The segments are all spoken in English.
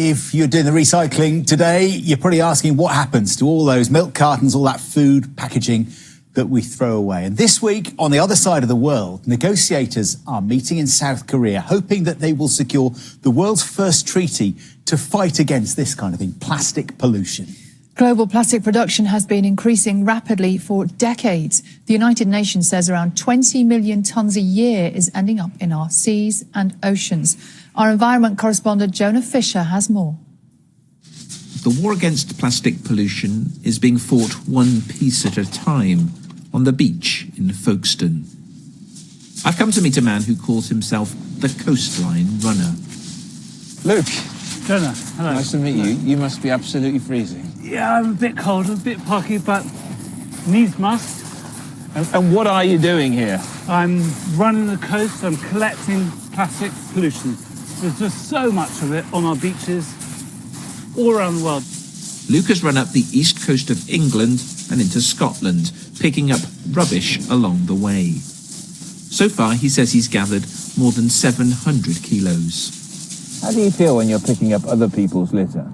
If you're doing the recycling today, you're probably asking what happens to all those milk cartons, all that food packaging that we throw away. And this week, on the other side of the world, negotiators are meeting in South Korea, hoping that they will secure the world's first treaty to fight against this kind of thing, plastic pollution. Global plastic production has been increasing rapidly for decades. The United Nations says around 20 million tonnes a year is ending up in our seas and oceans. Our environment correspondent Jonah has more. The war against plastic pollution is being fought one piece at a time on the beach in Folkestone. I've come to meet a man who calls himself the Coastline Runner. Luke. Jonah, hello. Nice to meet you. You must be absolutely freezing. Yeah, I'm a bit cold, a bit puggy, but needs must. And what are you doing here? I'm running the coast, I'm collecting plastic pollution. There's just so much of it on our beaches all around the world. Luke has run up the east coast of England and into Scotland, picking up rubbish along the way. So far, he says he's gathered more than 700 kilos. How do you feel when you're picking up other people's litter?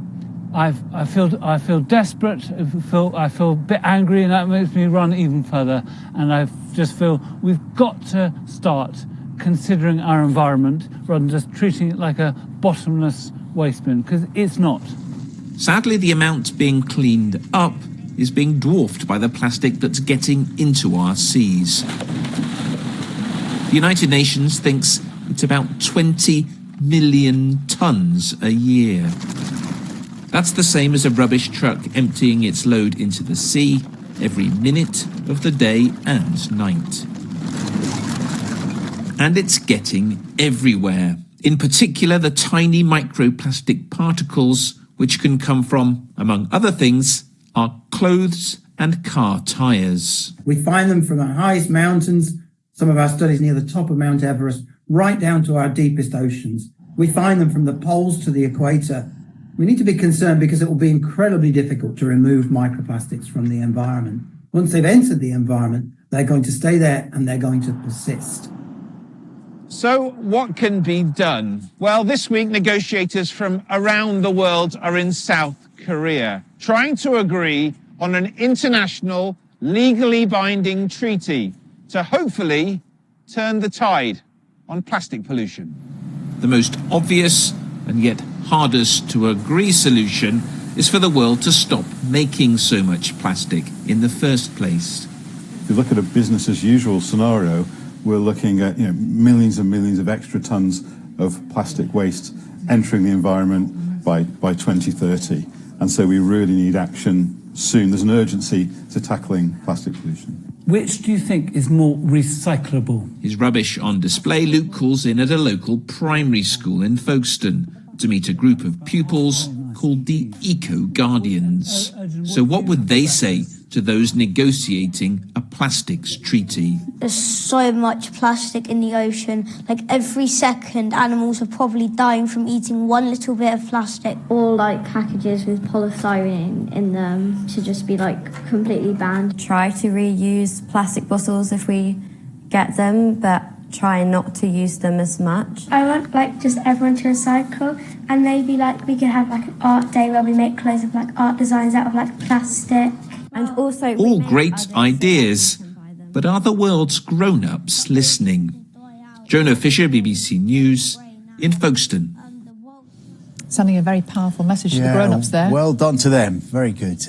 I feel desperate, I feel a bit angry, and that makes me run even further. And I just feel we've got to start considering our environment rather than just treating it like a bottomless waste bin, because it's not. Sadly, the amount being cleaned up is being dwarfed by the plastic that's getting into our seas. The United Nations thinks it's about 20 million tonnes a year. That's the same as a rubbish truck emptying its load into the sea every minute of the day and night. And it's getting everywhere. In particular, the tiny microplastic particles, which can come from, among other things, our clothes and car tyres. We find them from the highest mountains, some of our studies near the top of Mount Everest, right down to our deepest oceans. We find them from the poles to the equator. We need to be concerned because it will be incredibly difficult to remove microplastics from the environment. Once they've entered the environment, they're going to stay there and they're going to persist. So what can be done? Well, this week, negotiators from around the world are in South Korea, trying to agree on an international, legally binding treaty to hopefully turn the tide on plastic pollution. The most obvious and yet hardest to agree solution is for the world to stop making so much plastic in the first place. If you look at a business as usual scenario, we're looking at millions and millions of extra tons of plastic waste entering the environment by 2030. And so we really need action soon. There's an urgency to tackling plastic pollution. Which do you think is more recyclable? His rubbish on display, Luke calls in at a local primary school in Folkestone to meet a group of pupils called the Eco Guardians. So what would they say to those negotiating a plastics treaty? There's so much plastic in the ocean. Like every second, animals are probably dying from eating one little bit of plastic. All like packages with polystyrene in them should just be like completely banned. Try to reuse plastic bottles if we get them, but try not to use them as much. I want like just everyone to recycle, and maybe like we could have like an art day where we make clothes of like art designs out of like plastic. And also all great ideas, but are the world's grown-ups listening? Jonah Fisher, BBC News, in Folkestone. Sending a very powerful message to the grown-ups there. Well done to them. Very good.